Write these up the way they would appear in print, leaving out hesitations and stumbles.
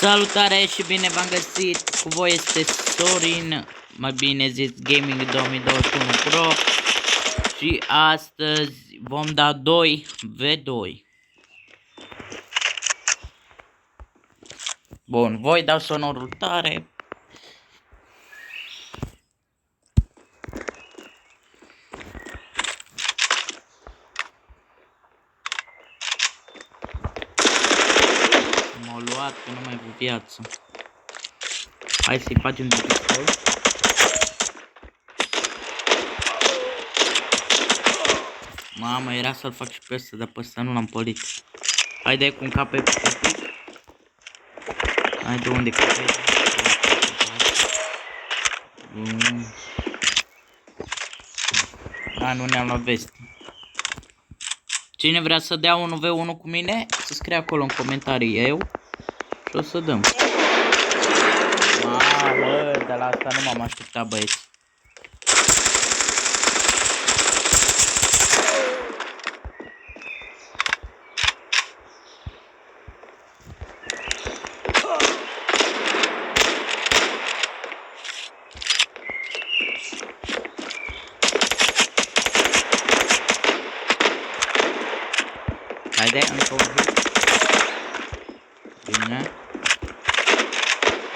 Salutare și bine v-am găsit, cu voi este Sorin, mai bine zis Gaming 2021 Pro. Și astăzi vom da 2v2. Bun, voi dau sonorul tare. M-au luat că nu mai avut viață. Hai să-i facem de pistol. Mamă, era să-l fac și pe ăsta, dar pe ăsta nu l-am pălit. Hai dai cu un cap pe pic. Hai de unde cape. Da, nu ne-am luat veste. Cine vrea să dea 1v1 cu mine, să scrie acolo în comentarii eu și o să dăm. Mamă, de la asta nu m-am așteptat, băieți. Haide, încă un hit. Bine.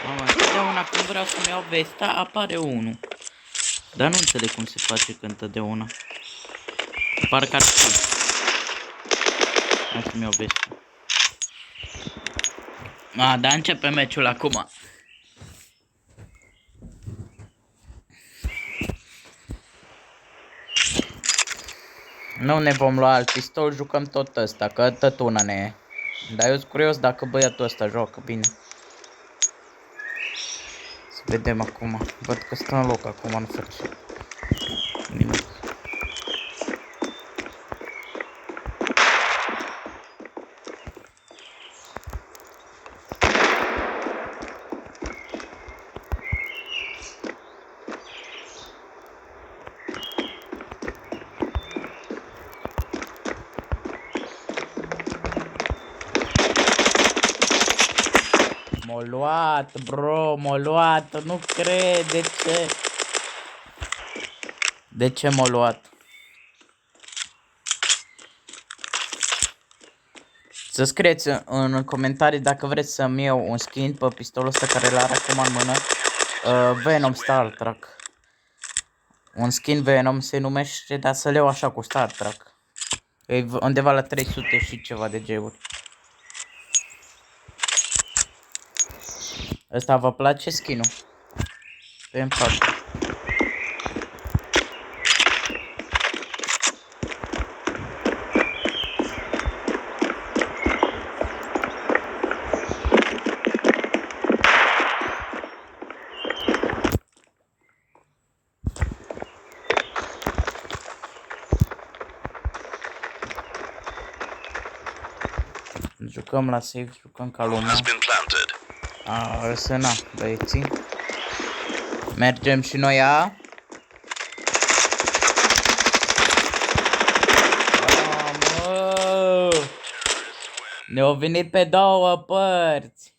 Mamă, întotdeauna când vreau să-mi iau vesta, apare unul. Dar nu înțeleg cum se face când întotdeauna. Parcă ar fi. Hai să-mi iau vesta. Dar începe meciul acum. Nu ne vom lua alt pistol, jucăm tot ăsta, că tot una ne e. Dar eu sunt curios dacă băiatul ăsta joacă bine. Să vedem acum. Văd că stă în loc acum, nu face nimic. M-a luat, bro, m-a luat, nu cred, de ce? De ce m-a luat? Să scrieți în comentarii dacă vreți să-mi iau un skin pe pistolul ăsta care l-are acum în mână. Venom Star Trek. Un skin Venom se numește, dar să le iau așa cu Star Trek. E undeva la 300 și ceva de G-uri. Ăsta vă place skin-ul? Pe în față. Jucăm la safe, jucăm ca lumea. Răsăna, băieții. Mergem și noi a. Mamă! Ne-au venit pe două părți.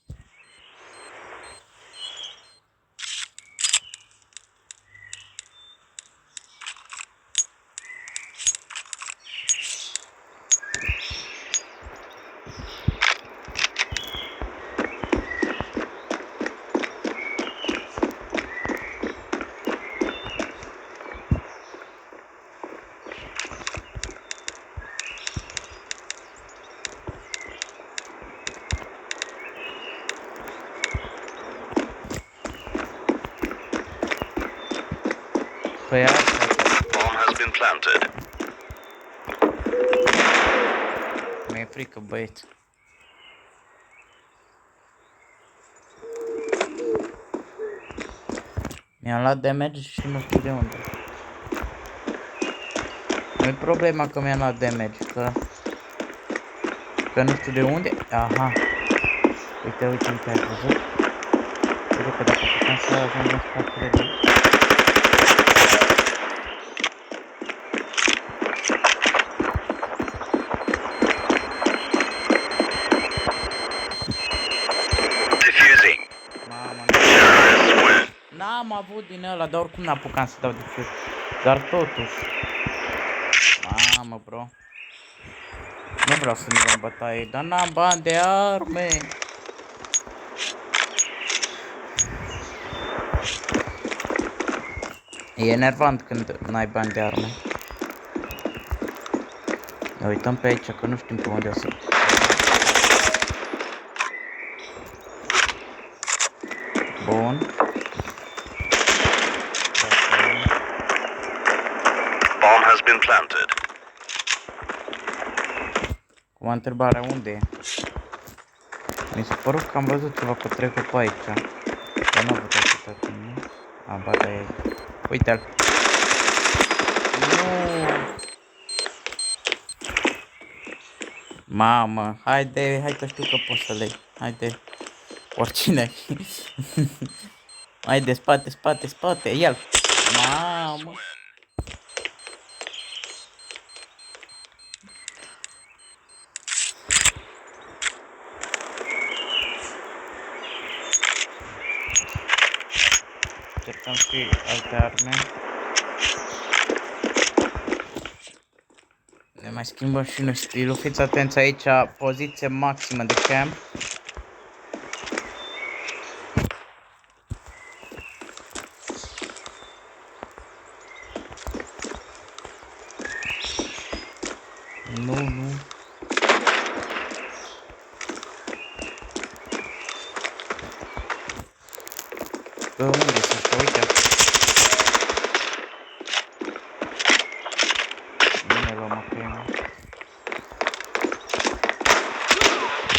Păi asta. Mi-e frică, băieți. Mi-am luat damage și nu știu de unde. Nu-i problema că mi-am luat damage, că nu știu de unde. Aha. Uite, ai văzut? Uite că dacă putem să ajungem în spatele lui. N-am avut din ăla, dar oricum n-apucam să dau de fiu. Dar totuși. Mamă, bro. Nu vreau să ne luăm bătaie, dar n-am bani de arme. E enervant când n-ai bani de arme. Ne uităm pe aici, că nu știm pe unde o să... Bun. Bomb has been planted. Cu întrebarea unde e? Mi s-a părut că am văzut ceva cu trecut pe aici. Dar nu văd atâta timp. A, ba, da, e aici. Uite-l. Nu. Mamă, haide, hai că știu că poți să le iei. Haide. Oricine. Haide, spate, spate, spate, el. Mamă. Cercăm și alte arme. Ne mai schimbăm și noi stilul. Fiți atenți aici, poziție maximă de camp. Nu. Unde să știu, uite. Nu ne luăm acum.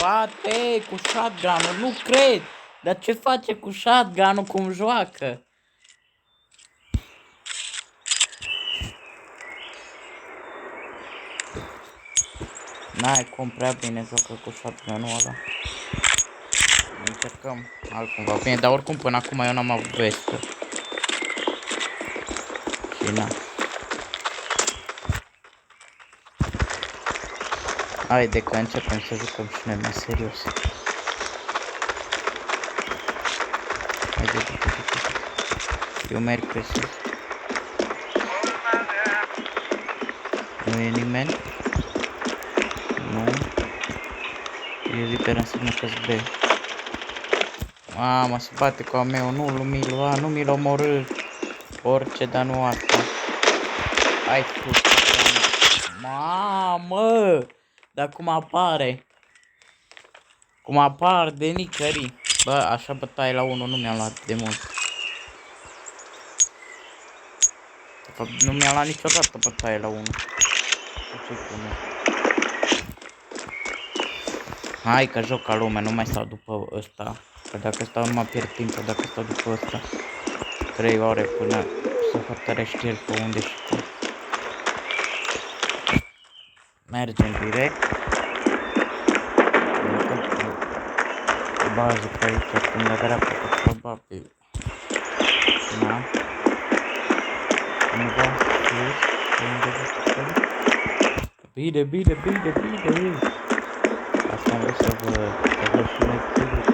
Bate cu shotgun-ul, nu cred! Dar ce face cu shotgun-ul, cum joacă? N-ai cum, prea bine joacă cu shotgun-ul ăla. Încercăm altcumva. Bine, dar oricum până acum eu n-am avut vestă. Și na. Haide că începem să jucăm și noi mai serios. Haide. Eu merg pe sus. Nu e nimeni? Nu. E liber, înseamnă că-s B. Mamă, se bate cu a meu, nu mi-l lua, nu mi-l omorâ. Orice, dar nu asta. Hai sus, mamă! Dar cum apare? Cum apar de nicării. Bă, așa bătaie la 1 nu mi-am luat de mult. De fapt, nu mi-am luat niciodată bătaie la 1. Hai că joc ca lume, nu mai stau după ăsta. Că dacă stau nu mă pierd timp, dacă stau după ăsta 3 ore până să hotărăști el pe unde și cum. Mergem direct. Bază pe aici, când la dreapta, probabil. Da. Undeva sus, undeva. Bine. Asta am vrut să vă și noi chilul.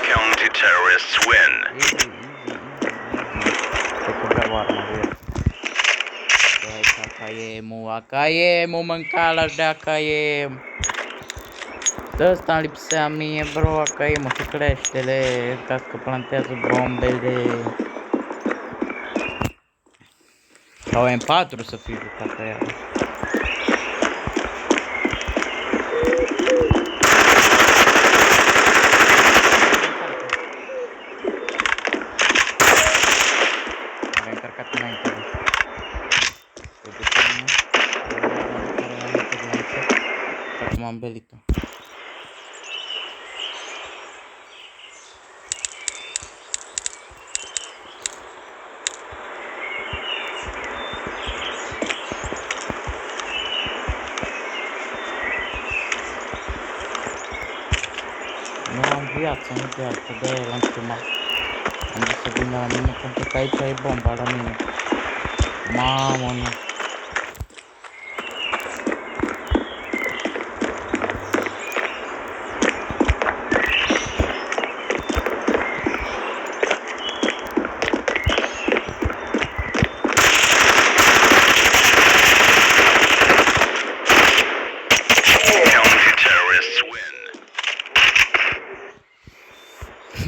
Counter-terrorists win. Cred că vreau arma de el. AKM-ul, mâncalaș de AKM. De ăsta îmi lipsea mie, bro, AKM-ul și cleștele, ca că plantează bombele. Sau M4 să fii jucat pe ea. Am încărcat înainte. Acum am belit-o. Nu am viață, nu de altă, de-aia l-am chemat. Am zis să vină la mine pentru că aici e bomba la mine. Mamă, nu.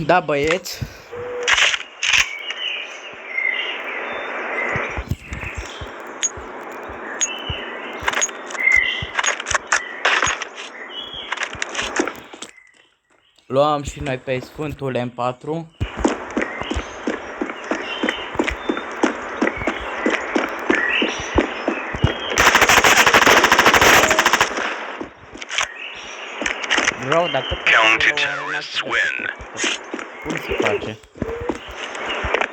Da, băieți. Luăm și noi pe Sfântul M4. Bro, dacă Counter-terrorists win. cum se face?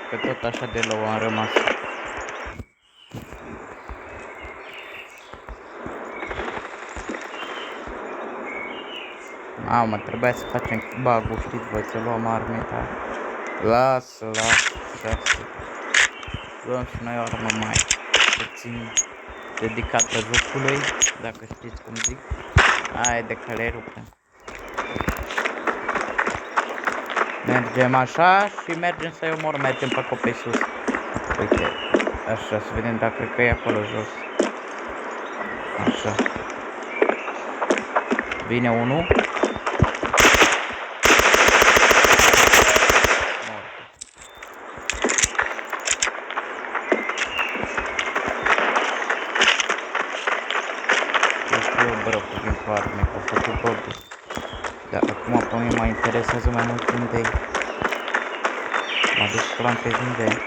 Că tot așa de low am rămas. Mamă, trebuia să facem bug-ul, știți voi, să luăm arme, dar... Lasă, așa. Luăm și noi o armă mai puțin dedicată jocului, dacă știți cum zic. Haide că le rupem. Mergem așa și mergem să-i omor, mergem pe copii sus. Uite, așa, să vedem dacă că e acolo jos. Așa. Vine unul. Arme, că a făcut băgul. Dar acum pe mine mă interesează mai mult unde e. Mă duc să plantez unde e.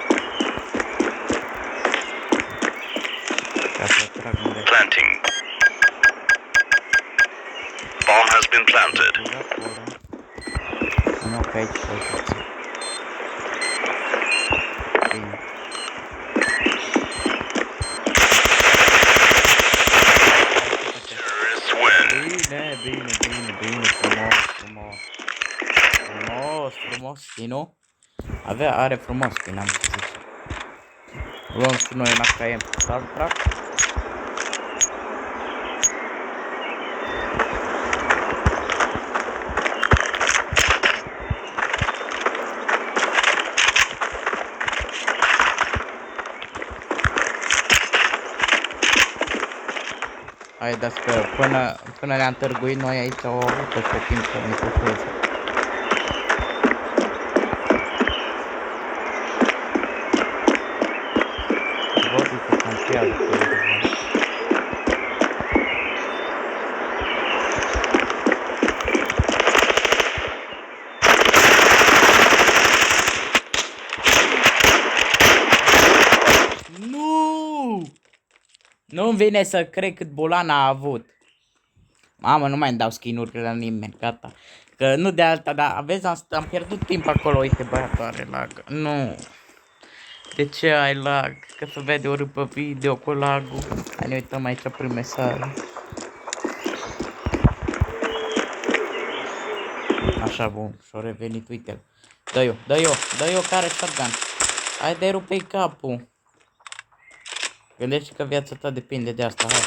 Ca să trag unde e. Planting. Bomb has been planted. Nu, că aici poziție. Bine. Bine, frumos skin-ul. Are frumos skin, am să zic. Luăm și noi un AKM Star Trek. Hai, dați că până ne-am târguit noi aici au avut pe timp să ne pușeze. Văd că campează pe undeva. Nu-mi vine să cred cât bolan a avut. Mamă, nu mai îmi dau skin-urile la nimeni, gata. Că nu de alta, dar aveți, am pierdut timp acolo, uite, băiatul are lag. Nu. De ce ai lag? Că se vede ori pe video cu lag-ul. Hai, ne uităm aici prin mesaje. Așa, bun, și-o revenit, uite-l. Dă eu care shotgun. Hai, de rupe-i capul. Gândește că viața ta depinde de asta, hai.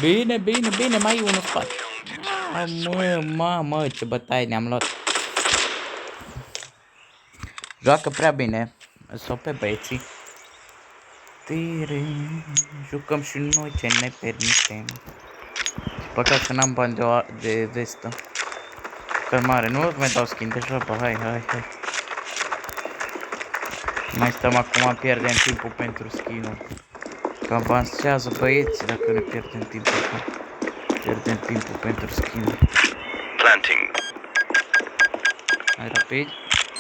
Bine, mai e unul spate. Mamă, ce bătaie ne-am luat. Joacă prea bine. Sau pe băieții. Jucăm și noi ce ne permitem. Păcat că n-am bani de vestă. Că mare, nu mai dau skin deja, bă, hai. Mai stăm acum, pierdem timpul pentru skin-ul. Că avansează băieții dacă ne pierdem timpul. Pierdem timpul pentru skin. Planting. Hai rapid.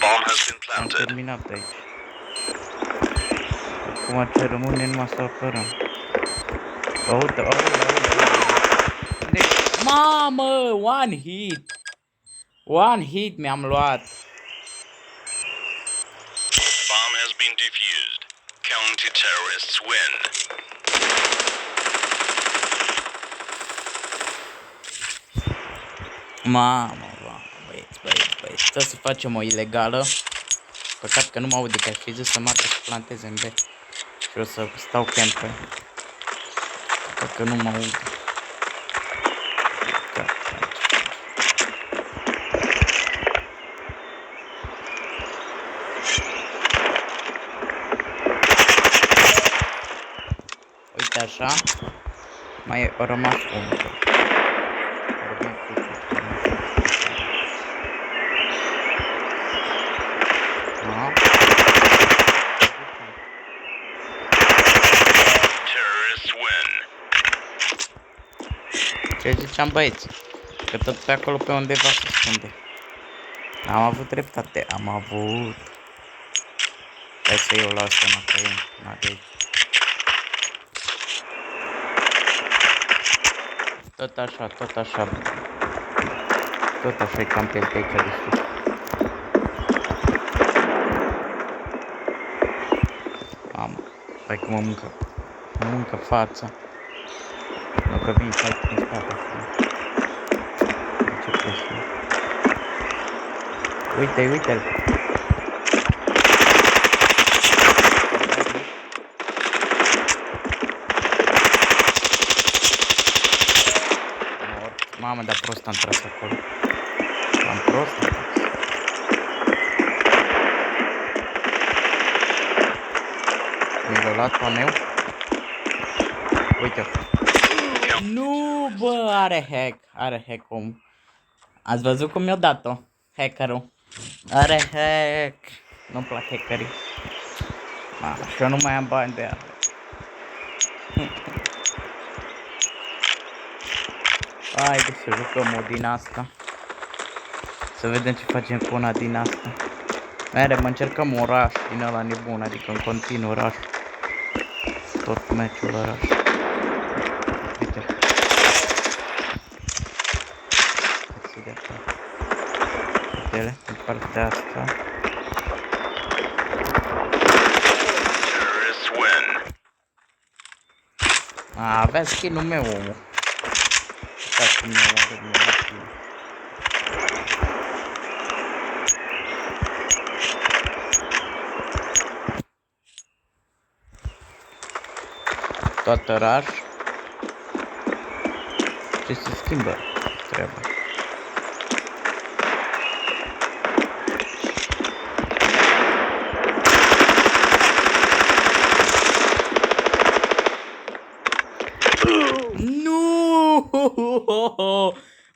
Bomb has been Am planted. terminat aici. Acum ce rămâne numai să apărăm. Aude. Mamă, one hit mi-am luat. Bomb has been defused. Counter-terrorists win. Mamă, băieți, trebuie să facem o ilegală. Păcat că nu mă aude, că aș fi zis să mată să planteze în B. Și o să stau camper. Păcat că nu mă aude. Uite așa. Mai a rămas unul. Ce ziceam, băieți? Că tot pe acolo pe undeva se ascunde. Am avut dreptate, am avut. Hai să iau la asta înapoi, de aici. Tot așa, tot așa. Tot așa e cam pe aici de sus. Mamă, hai că mă mâncă fața. Nu că vin să în spate. Ce presiune. Uite-l. Mamă, dar prost am tras acolo. Am prost am tras. Mi-l-a luat pe meu. Uite-l. Nu, bă, are hack om. Ați văzut cum mi-a dat-o hackerul? Are hack. Nu-mi plac hackerii. Și eu nu mai am bani de arme. Haide să jucăm o din asta. Să vedem ce facem cu una din asta. Mereu încercăm un rush din ăla nebun, adică în continuu rush. Tot meciul rush. Uite. Uite-le, în partea asta. Avea skin-ul meu, omul. Uitați cum mi-a luat skin. Toată rush. Ce se schimbă treaba.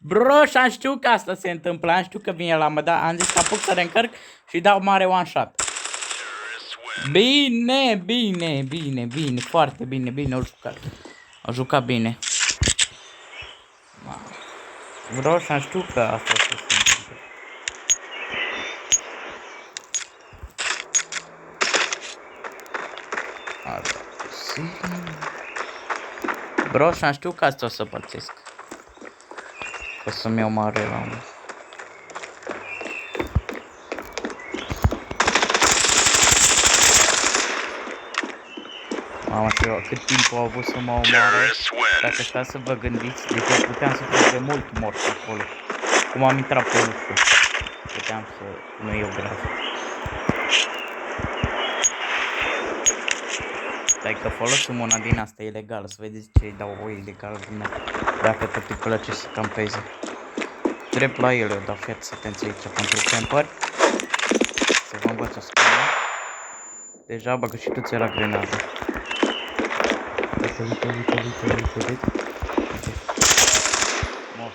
Bro, și-am știut că asta se întâmplă, am știut că vine la mă, dar am zis că apuc să reîncarc și dau mare one shot. Bine, foarte bine, au jucat bine. Bro, și-am știut că asta se întâmplă. Bro, și-am știut că asta o să pățesc. O să-mi iau mare la mă. Mamă, cât timp au avut să mă omoare. Dacă stați să vă gândiți, deci puteam să fac de mult mort acolo. Cum am intrat pe ușă. Puteam să nu iau grav. Stai că folosim una din asta ilegală, să vedeți ce îi dau o ilegală din mea. Dacă tot îi place să campeze. Drept la el eu dau, fiați atenție aici pentru camper. Să vă învăț o scană. Deja bagă și tu ți la grenadă. Uite. Mor.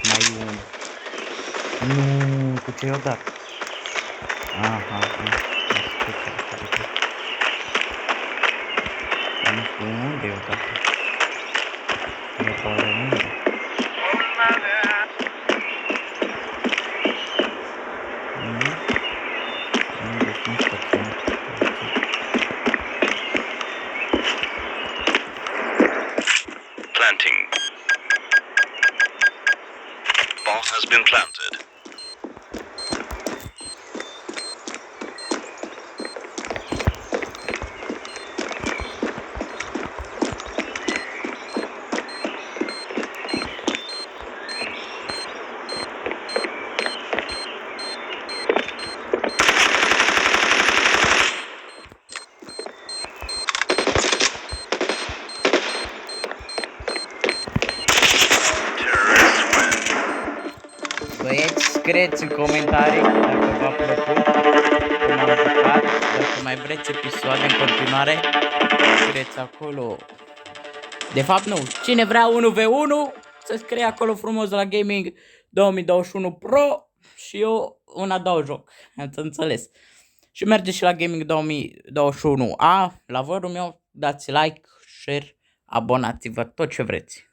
Mai un. Nu, cu ce i-o dat? Aha. Dar nu știu unde i-o dat. Nu pare unde. Planting. Bomb has been planted. Băieți, scrieți în comentarii dacă v-a plăcut cum am jucat, dacă mai vreți episoade în continuare, scrieți acolo. De fapt nu, cine vrea 1v1 să scrie acolo frumos la Gaming 2021 Pro și eu una dau joc, ați înțeles. Și merge și la Gaming 2021A, la vărul meu, dați like, share, abonați-vă, tot ce vreți.